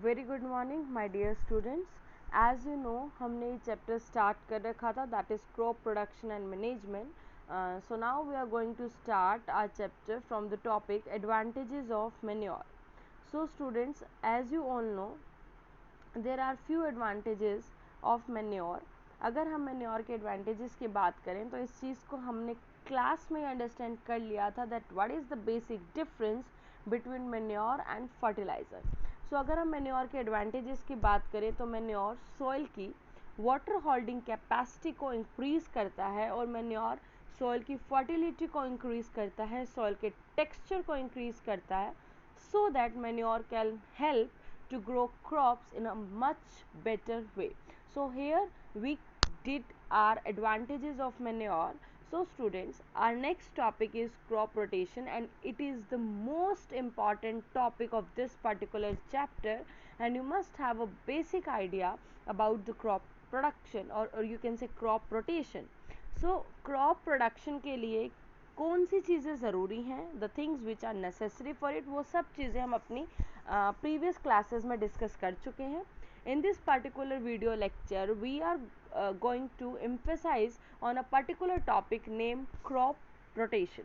Very good morning my dear students. As you know हमने ये chapter start कर रखा था, that is crop production and management. So now we are going to start our chapter from the topic advantages of manure. So students, as you all know there are few advantages of manure. अगर हम manure के advantages की बात करें तो इस चीज़ को हमने क्लास में अंडरस्टैंड कर लिया था, that what is the basic difference between manure and fertiliser. So अगर हम मैन्योर के एडवांटेजेस की बात करें तो मैन्योर सॉइल की वाटर होल्डिंग कैपेसिटी को इंक्रीज़ करता है और मैन्योर सॉइल की फर्टिलिटी को इंक्रीज़ करता है, सॉइल के टेक्सचर को इंक्रीज़ करता है, so that manure can help to grow crops in a much better way. So here we did our advantages of manure. So students, our next topic is crop rotation, and it is the most important topic of this particular chapter, and you must have a basic idea about the crop production, or you can say crop rotation. So crop production के लिए कौन सी चीज़ें ज़रूरी हैं, the things which are necessary for it, वो सब चीज़ें हम अपनी प्रीवियस क्लासेस में डिस्कस कर चुके हैं. In this particular video lecture we are going to emphasize on a particular topic name crop rotation.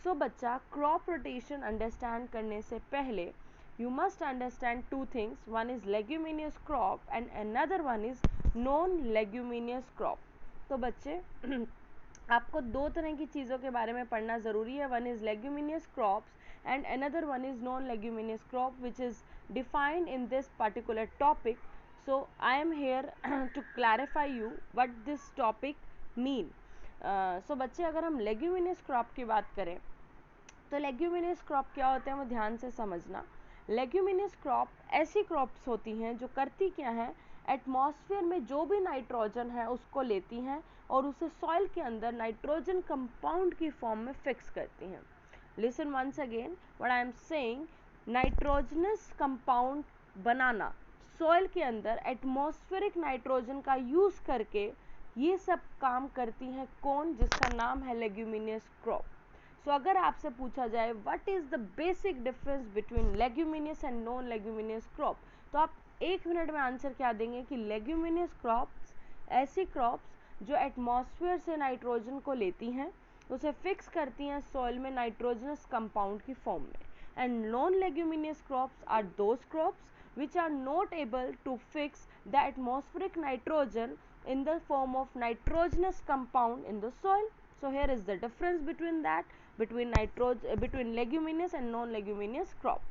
So बच्चा, क्रॉप रोटेशन अंडरस्टैंड करने से पहले you must understand two things. One is leguminous crop and another one is non leguminous crop. तो बच्चे आपको दो तरह की चीज़ों के बारे में पढ़ना ज़रूरी है. One is leguminous crops and another one is non leguminous crop which is defined in this particular topic. So I am here to clarify you what this topic mean. So बच्चे, अगर हम लेग्यूमिनियस क्रॉप की बात करें तो leguminous crop क्या होते हैं वो ध्यान से समझना. लेग्यूमिनियस क्रॉप ऐसी क्रॉप्स होती हैं जो करती क्या हैं, एटमॉस्फेयर में जो भी नाइट्रोजन है उसको लेती हैं और उसे सॉइल के अंदर नाइट्रोजन कंपाउंड की फॉर्म में फिक्स करती हैं. Listen once again what I am saying. Nitrogenous compound बनाना सॉइल के अंदर एटमॉस्फेरिक नाइट्रोजन का यूज़ करके, ये सब काम करती हैं कौन, जिसका नाम है लेग्यूमिनियस क्रॉप. सो अगर आपसे पूछा जाए what is the basic difference between leguminous and non leguminous crop, तो आप एक मिनट में आंसर क्या देंगे कि लेग्यूमिनियस क्रॉप्स ऐसी क्रॉप्स जो एटमॉस्फेयर से नाइट्रोजन को लेती हैं, उसे फिक्स करती हैं सॉइल में नाइट्रोजनस कंपाउंड की फॉर्म में. And non leguminous crops are those crops which are not able to fix the atmospheric nitrogen in the form of nitrogenous compound in the soil. So here is the difference between that, between leguminous and non leguminous crop.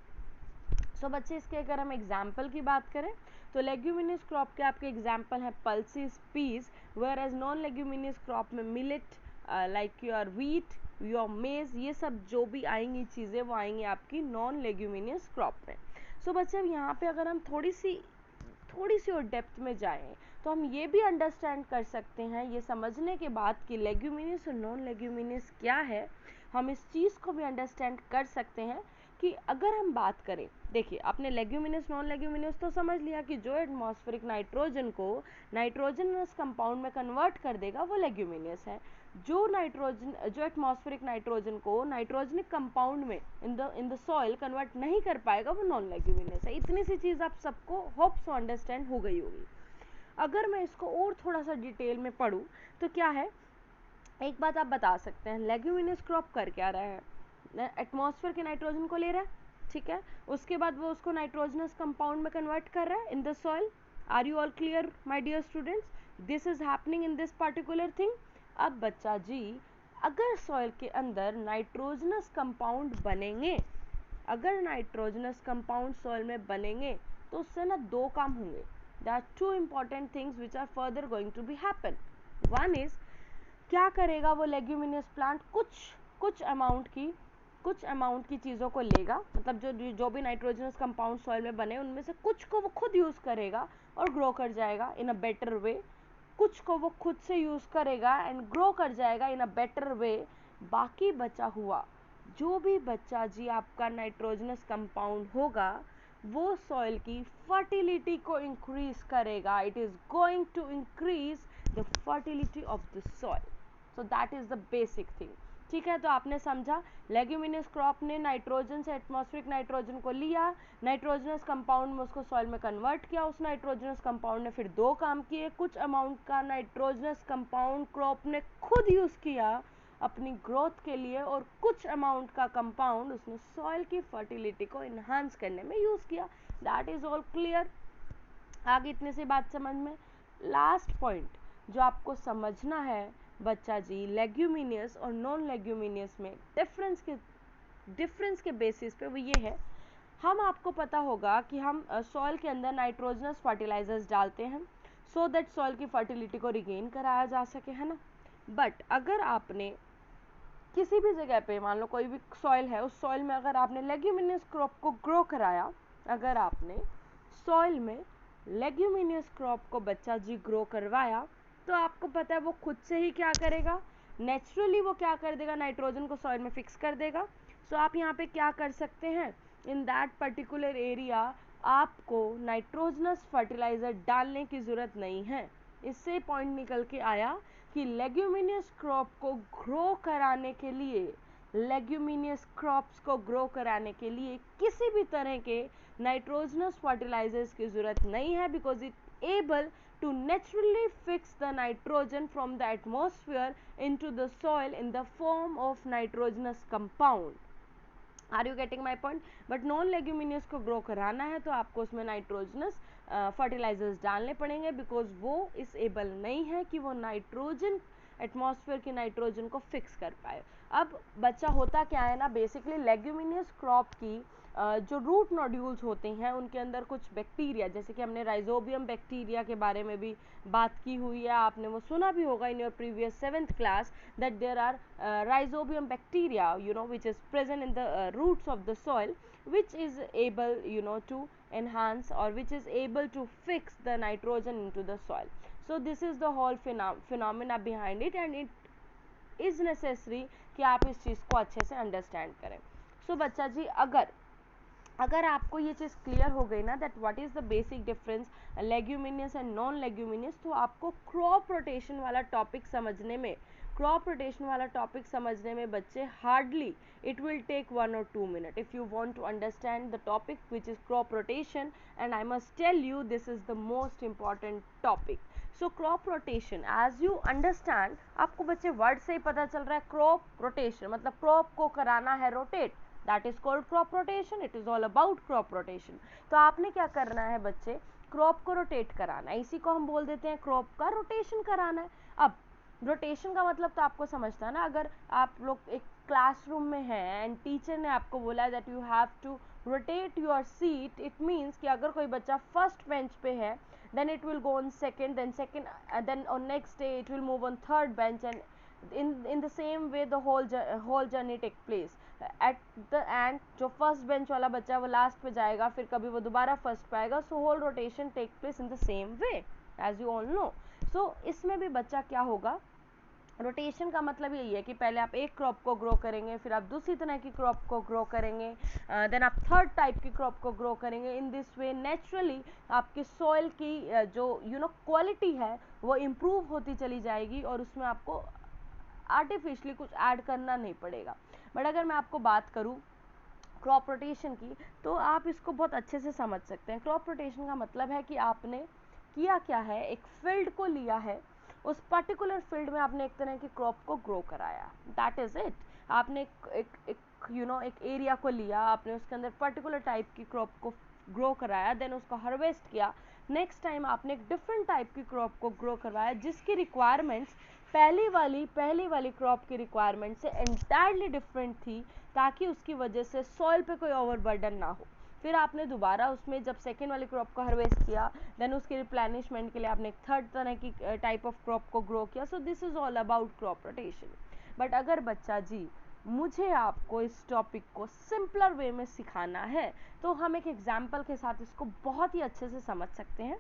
सो बच्चे, इसके अगर हम example की बात करें तो leguminous crop के आपके एग्जाम्पल हैं pulses, peas, whereas non leguminous crop में millet, like your wheat, your maize, ये सब जो भी आएंगी चीज़ें वो आएंगी आपकी नॉन लेग्यूमिनियस क्रॉप में. सो बच्चे, अब यहाँ पे अगर हम थोड़ी सी और डेप्थ में जाएं तो हम ये भी अंडरस्टैंड कर सकते हैं, ये समझने के बाद कि लेग्यूमिनियस और नॉन लेग्यूमिनियस क्या है, हम इस चीज़ को भी अंडरस्टैंड कर सकते हैं कि अगर हम बात करें, देखिए आपने लेग्यूमिनस नॉन लेग्यूमिनस तो समझ लिया कि जो एटमॉस्फेरिक नाइट्रोजन को नाइट्रोजनस कंपाउंड में कन्वर्ट कर देगा वो लेग्यूमिनस है. जो एटमॉस्फेरिक नाइट्रोजन को नाइट्रोजनिक कंपाउंड में इन द सॉइल कन्वर्ट नहीं कर पाएगा वो नॉन लेग्यूमिनस है. इतनी सी चीज़ आप सबको होप सो अंडरस्टैंड हो गई होगी. अगर मैं इसको और थोड़ा सा डिटेल में पढ़ूँ तो क्या है, एक बात आप बता सकते हैं, लेग्यूमिनस क्रॉप कर क्या रहा है, एटमॉस्फेयर के नाइट्रोजन को ले रहा है, ठीक है, उसके बाद वो उसको नाइट्रोजनस कंपाउंड में कन्वर्ट कर रहा है in the soil. Are you all clear my dear students, this is happening in this particular thing. अब बच्चा जी, अगर सॉइल के अंदर नाइट्रोजनस कंपाउंड बनेंगे, अगर नाइट्रोजनस कंपाउंड सॉइल में बनेंगे तो उससे ना दो काम होंगे. There are two important things which are further going to be happen. One is, क्या करेगा वो लेग्यूमिनियस प्लांट, कुछ अमाउंट की चीज़ों को लेगा, मतलब जो भी नाइट्रोजनस कंपाउंड सॉइल में बने उनमें से कुछ को वो खुद यूज़ करेगा और ग्रो कर जाएगा इन अ बेटर वे, कुछ को वो खुद से यूज़ करेगा एंड ग्रो कर जाएगा इन अ बेटर वे. बाकी बचा हुआ जो भी बच्चा जी आपका नाइट्रोजनस कंपाउंड होगा वो सॉइल की फर्टिलिटी को इंक्रीज करेगा. It is going to increase the fertility of the soil. So that is the basic thing. ठीक है, तो आपने समझा लेग्यूमिनियस क्रॉप ने नाइट्रोजन से एटमॉस्फेरिक नाइट्रोजन को लिया, नाइट्रोजनस कंपाउंड में उसको सॉइल में कन्वर्ट किया, उस नाइट्रोजनस कंपाउंड ने फिर दो काम किए, कुछ अमाउंट का नाइट्रोजनस कंपाउंड क्रॉप ने खुद यूज़ किया अपनी ग्रोथ के लिए, और कुछ अमाउंट का कंपाउंड उसने सॉइल की फर्टिलिटी को इन्हांस करने में यूज़ किया। That is all clear. आगे इतने से बात समझ में। लास्ट पॉइंट जो आपको समझना है बच्चा जी, लेग्यूमिनियस और नॉन लेग्यूमिनियस में डिफरेंस के बेसिस पे वो ये है, हम आपको पता होगा कि हम सॉइल के अंदर नाइट्रोजनस फर्टिलाइजर्स डालते हैं सो दैट सॉइल की फर्टिलिटी को रिगेन कराया जा सके, है ना। बट अगर आपने किसी भी जगह पे मान लो कोई भी सॉइल है, उस सॉइल में अगर आपने लेग्यूमिनियस क्रॉप को ग्रो कराया, अगर आपने सॉइल में लेग्यूमिनियस क्रॉप को बच्चा जी ग्रो करवाया, तो आपको पता है वो खुद से ही क्या करेगा, नेचुरली वो क्या कर देगा, नाइट्रोजन को सॉइल में फिक्स कर देगा। सो आप यहाँ पे क्या कर सकते हैं, इन दैट पर्टिकुलर एरिया आपको नाइट्रोजनस फर्टिलाइजर डालने की ज़रूरत नहीं है। इससे पॉइंट निकल के आया कि लेग्यूमिनियस क्रॉप को ग्रो कराने के लिए, लेग्यूमिनियस क्रॉप्स को ग्रो कराने के लिए किसी भी तरह के नाइट्रोजनस फर्टिलाइजर्स की ज़रूरत नहीं है, because it able to naturally fix the nitrogen from the atmosphere into the soil in the form of nitrogenous compound. Are you getting my point. But non leguminous को ग्रो कराना है तो आपको उसमें नाइट्रोजनस फर्टिलाइजर्स डालने पड़ेंगे, because वो इस एबल नहीं है कि वो नाइट्रोजन एटमॉस्फेयर की नाइट्रोजन को फिक्स कर पाए। अब बच्चा होता क्या है ना, बेसिकली लेग्यूमिनियस क्रॉप की जो रूट नोड्यूल्स होते हैं उनके अंदर कुछ बैक्टीरिया, जैसे कि हमने राइजोबियम बैक्टीरिया के बारे में भी बात की हुई है, आपने वो सुना भी होगा in your previous 7th class, that there are rhizobium bacteria, which is present in the roots of the soil, which is able to enhance or which is able to fix the nitrogen into the soil. So this is the whole phenomena behind it, and it is necessary कि आप इस चीज़ को अच्छे से understand करें। सो बच्चा जी, अगर आपको ये चीज़ क्लियर हो गई ना that what is the basic difference leguminous and non leguminous, तो आपको क्रॉप रोटेशन वाला टॉपिक समझने में बच्चे hardly it will take 1 or 2 minutes if you want to understand the topic which is crop rotation, and I must tell you this is the most important topic. So crop rotation, as you understand, आपको बच्चे word से ही पता चल रहा है, crop rotation मतलब crop को कराना है rotate, that is called crop rotation. It is all about crop rotation. तो आपने क्या करना है बच्चे, क्रॉप को रोटेट कराना है, इसी को हम बोल देते हैं क्रॉप का रोटेशन कराना है। अब रोटेशन का मतलब तो आपको समझता है ना, अगर आप लोग एक क्लासरूम में हैं एंड टीचर ने आपको बोला that you have to rotate your seat, it means कि अगर कोई बच्चा फर्स्ट बेंच पे है then it will go on second, then on next day it will move on third bench, and in the same way the whole journey take place. At the end जो first bench वाला बच्चा वो last पे जाएगा, फिर कभी वो दोबारा फर्स्ट पे आएगा, so whole rotation take place in the same way as you all know. So इसमें भी बच्चा क्या होगा, रोटेशन का मतलब यही है कि पहले आप एक क्रॉप को ग्रो करेंगे, फिर आप दूसरी तरह की क्रॉप को ग्रो करेंगे, देन आप थर्ड टाइप की क्रॉप को ग्रो करेंगे। इन दिस वे नेचुरली आपकी सॉइल की जो क्वालिटी है वो इम्प्रूव होती चली जाएगी और उसमें आपको आर्टिफिशियली कुछ ऐड करना नहीं पड़ेगा। बट अगर मैं आपको बात करूँ क्रॉप रोटेशन की, तो आप इसको बहुत अच्छे से समझ सकते हैं। क्रॉप रोटेशन का मतलब है कि आपने किया क्या है, एक फील्ड को लिया है, उस पर्टिकुलर फील्ड में आपने एक तरह की क्रॉप को ग्रो कराया, दैट इज इट। आपने एक एरिया को लिया, आपने उसके अंदर पर्टिकुलर टाइप की क्रॉप को ग्रो कराया, देन उसको हार्वेस्ट किया, नेक्स्ट टाइम आपने एक डिफरेंट टाइप की क्रॉप को ग्रो करवाया जिसकी रिक्वायरमेंट्स पहली वाली क्रॉप की रिक्वायरमेंट से एंटायरली डिफरेंट थी, ताकि उसकी वजह से सॉइल पे कोई ओवरबर्डन ना हो। फिर आपने दोबारा उसमें जब सेकेंड वाली क्रॉप को हार्वेस्ट किया, देन उसके रिप्लेनिशमेंट के लिए आपने एक थर्ड तरह की टाइप ऑफ क्रॉप को ग्रो किया। So this is all about crop rotation. But अगर बच्चा जी मुझे आपको इस टॉपिक को सिंपलर वे में सिखाना है, तो हम एक एग्जाम्पल के साथ इसको बहुत ही अच्छे से समझ सकते हैं।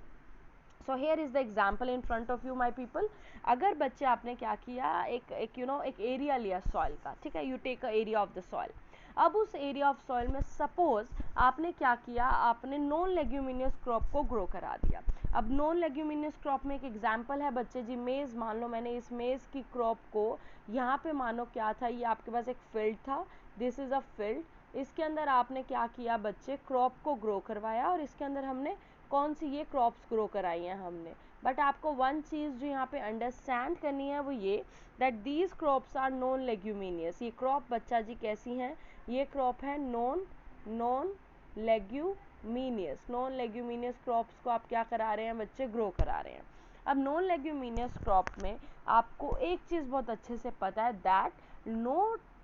So here is the example in front of you my people. अगर बच्चे आपने क्या किया, एक एरिया लिया सॉइल का, ठीक है, you take a area of the soil. अब उस एरिया ऑफ सॉइल में सपोज आपने क्या किया, आपने नॉन लेग्यूमिनियस क्रॉप को ग्रो करा दिया। अब नॉन लेग्यूमिनियस क्रॉप में एक एग्जांपल है बच्चे जी मेज़। मान लो मैंने इस मेज़ की क्रॉप को यहाँ पे मानो क्या था, ये आपके पास एक फील्ड था, दिस इज़ अ फील्ड। इसके अंदर आपने क्या किया बच्चे, क्रॉप को ग्रो करवाया और इसके अंदर हमने कौन सी ये क्रॉप्स ग्रो कराई हैं हमने। बट आपको वन चीज़ जो यहाँ पे अंडरस्टैंड करनी है वो ये that these crops are non leguminous. ये क्रॉप बच्चा जी कैसी हैं, ये क्रॉप है non leguminous. Non leguminous crops को आप क्या करा रहे हैं बच्चे, ग्रो करा रहे हैं। अब नॉन लेग्यूमिनियस क्रॉप में आपको एक चीज़ बहुत अच्छे से पता है that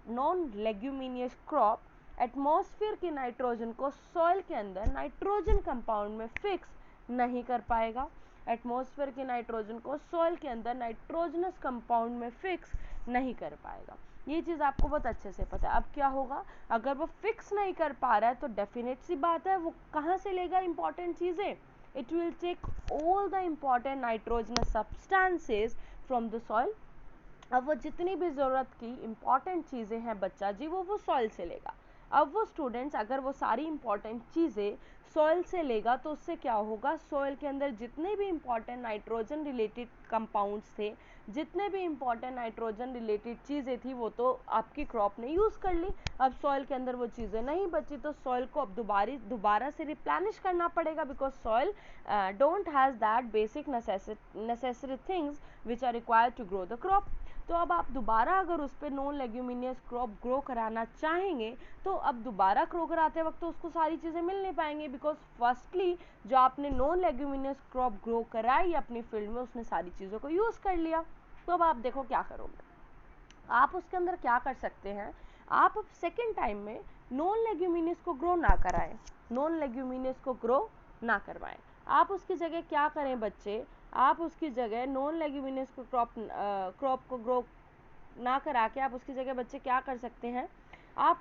non leguminous crop atmosphere की नाइट्रोजन को सॉइल के अंदर नाइट्रोजन कंपाउंड में फिक्स नहीं कर पाएगा। एटमॉस्फेयर की नाइट्रोजन को सॉइल के अंदर नाइट्रोजनस कंपाउंड में फिक्स नहीं कर पाएगा। ये चीज़ आपको बहुत अच्छे से पता है। अब क्या होगा, अगर वो फिक्स नहीं कर पा रहा है तो डेफिनेट सी बात है वो कहाँ से लेगा इंपॉर्टेंट चीज़ें, it will take all the important nitrogenous substances from the soil. अब वो जितनी भी ज़रूरत की इम्पॉर्टेंट चीज़ें हैं बच्चा जी वो सॉइल से लेगा। अब वो स्टूडेंट्स अगर वो सारी इम्पॉर्टेंट चीज़ें सॉइल से लेगा तो उससे क्या होगा, सॉइल के अंदर जितने भी इम्पॉर्टेंट नाइट्रोजन रिलेटेड कंपाउंड्स थे, जितने भी इम्पॉर्टेंट नाइट्रोजन रिलेटेड चीज़ें थी वो तो आपकी क्रॉप ने यूज़ कर ली। अब सॉइल के अंदर वो चीज़ें नहीं बची तो सॉइल को अब दोबारा से रिप्लेनिश करना पड़ेगा because soil don't has that basic necessary things which are required to grow the crop. तो अब आप दोबारा अगर उस पर नॉन लेग्यूमिनियस क्रॉप ग्रो कराना चाहेंगे तो अब दोबारा ग्रो कराते वक्त तो उसको सारी चीज़ें मिल नहीं पाएंगी बिकॉज फर्स्टली जो आपने नॉन लेग्यूमिनियस क्रॉप ग्रो कराई अपनी फील्ड में उसने सारी चीज़ों को यूज़ कर लिया। तो अब आप देखो क्या करोगे, आप उसके अंदर क्या कर सकते हैं, आप सेकेंड टाइम में नॉन लेग्यूमिनियस को ग्रो ना कराएं, नॉन लेग्यूमिनियस को ग्रो ना करवाएं। आप उसकी जगह क्या करें बच्चे, आप उसकी जगह नॉन लेग्यूमिनियस को क्रॉप को ग्रो ना करा के आप उसकी जगह बच्चे क्या कर सकते हैं, आप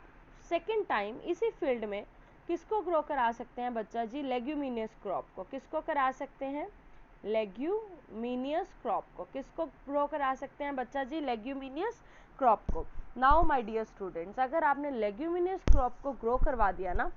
सेकेंड टाइम इसी फील्ड में किसको ग्रो करा सकते हैं बच्चा जी, लेग्यूमिनियस क्रॉप को। किसको करा सकते हैं, लेग्यूमिनियस क्रॉप को। किसको ग्रो करा सकते हैं बच्चा जी, लेग्यूमिनियस क्रॉप को। नाउ माय डियर स्टूडेंट्स, अगर आपने लेग्यूमिनियस क्रॉप को ग्रो करवा दिया ना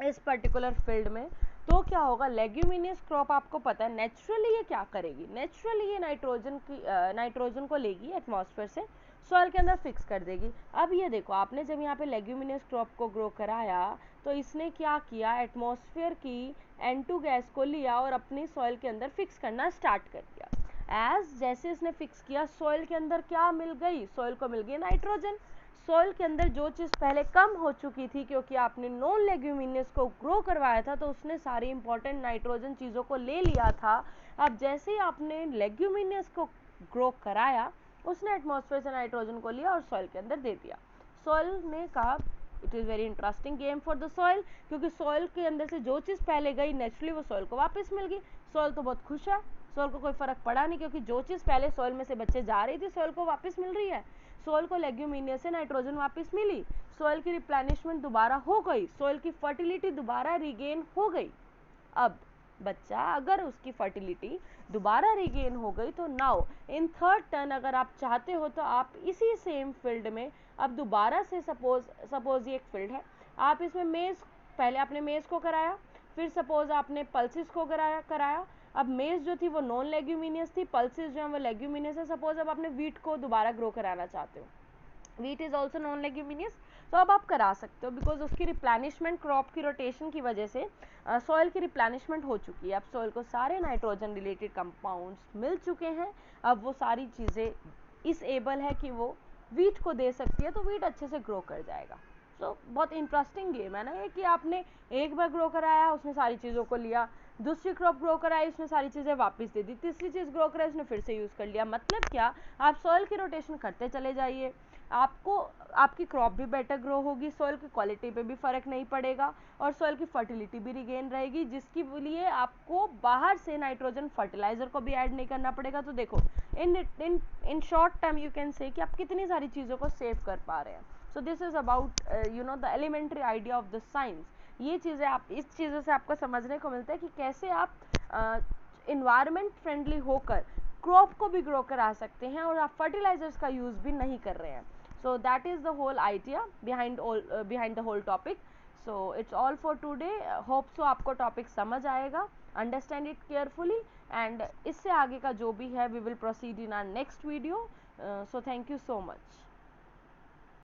इस पर्टिकुलर फील्ड में तो क्या होगा, लेग्यूमिनियस क्रॉप आपको पता है नेचुरली ये क्या करेगी, नेचुरली ये नाइट्रोजन को लेगी एटमॉस्फेयर से, सॉइल के अंदर फिक्स कर देगी। अब ये देखो आपने जब यहाँ पे लेग्यूमिनियस क्रॉप को ग्रो कराया तो इसने क्या किया, एटमॉस्फेयर की N2 गैस को लिया और अपनी सॉइल के अंदर फिक्स करना स्टार्ट कर दिया। जैसे इसने फिक्स किया सॉइल के अंदर क्या मिल गई, सॉइल को मिल गई नाइट्रोजन। सॉइल के अंदर जो चीज़ पहले कम हो चुकी थी क्योंकि आपने नॉन लेग्यूमिनियस को ग्रो करवाया था तो उसने सारी इंपॉर्टेंट नाइट्रोजन चीज़ों को ले लिया था। अब जैसे ही आपने लेग्यूमिनियस को ग्रो कराया उसने एटमॉस्फेयर से नाइट्रोजन को लिया और सॉइल के अंदर दे दिया। सॉइल ने कहा it is very interesting game for the soil, क्योंकि सॉइल के अंदर से जो चीज़ पहले गई नेचुरली वो सॉइल को वापस मिल गई। सॉइल तो बहुत खुश है, सॉइल को कोई फ़र्क पड़ा नहीं क्योंकि जो चीज़ पहले सॉइल में से बच्चे जा रही थी सॉइल को वापस मिल रही है। सॉइल को लेग्यूमिनियस से नाइट्रोजन वापस मिली, सॉइल की रिप्लेनिशमेंट दोबारा हो गई, सॉइल की फर्टिलिटी दोबारा रिगेन हो गई। अब बच्चा अगर उसकी फर्टिलिटी दोबारा रिगेन हो गई तो नाउ इन थर्ड टर्न अगर आप चाहते हो तो आप इसी सेम फील्ड में अब दोबारा से सपोज ये एक फील्ड है, आप इसमें मेज़, पहले आपने मेज़ को कराया, फिर सपोज आपने पल्सिस को कराया। अब मेज़ जो थी वो नॉन लेग्यूमिनियस थी, पल्सिस जो है वो लेग्यूमिनियस है। सपोज अब आपने वीट को दोबारा ग्रो कराना चाहते हो, wheat is also non leguminous, तो अब आप करा सकते हो बिकॉज उसकी रिप्लेनिशमेंट क्रॉप की रोटेशन की वजह से सॉइल की रिप्लेनिशमेंट हो चुकी है। अब सॉइल को सारे नाइट्रोजन रिलेटेड कंपाउंड्स मिल चुके हैं, अब वो सारी चीज़ें इस एबल है कि वो वीट को दे सकती है तो वीट अच्छे से ग्रो कर जाएगा। तो बहुत इंटरेस्टिंग गेम है ना ये, कि आपने एक बार ग्रो कराया उसने सारी चीज़ों को लिया, दूसरी क्रॉप ग्रो कराई उसने सारी चीज़ें वापस दे दी, तीसरी चीज़ ग्रो कराई उसने फिर से यूज़ कर लिया। मतलब क्या, आप सॉइल की रोटेशन करते चले जाइए, आपको आपकी क्रॉप भी बेटर ग्रो होगी, सॉइल की क्वालिटी पे भी फ़र्क नहीं पड़ेगा और सॉइल की फर्टिलिटी भी रिगेन रहेगी, जिसकी लिए आपको बाहर से नाइट्रोजन फर्टिलाइज़र को भी ऐड नहीं करना पड़ेगा। तो देखो in short term you can say कि आप कितनी सारी चीज़ों को सेव कर पा रहे हैं। So this is about the elementary idea of the science. ये चीज़ें आप इस चीज़ों से आपको समझने को मिलता है कि कैसे आप इन्वायरमेंट फ्रेंडली होकर क्रॉप को भी ग्रो करा सकते हैं और आप फर्टिलाइजर्स का यूज़ भी नहीं कर रहे हैं। So that is the whole idea behind the whole topic. So it's all for today, hope so आपको टॉपिक समझ आएगा, अंडरस्टैंड इट केयरफुली, एंड इससे आगे का जो भी है we will proceed in our next video. So thank you so much.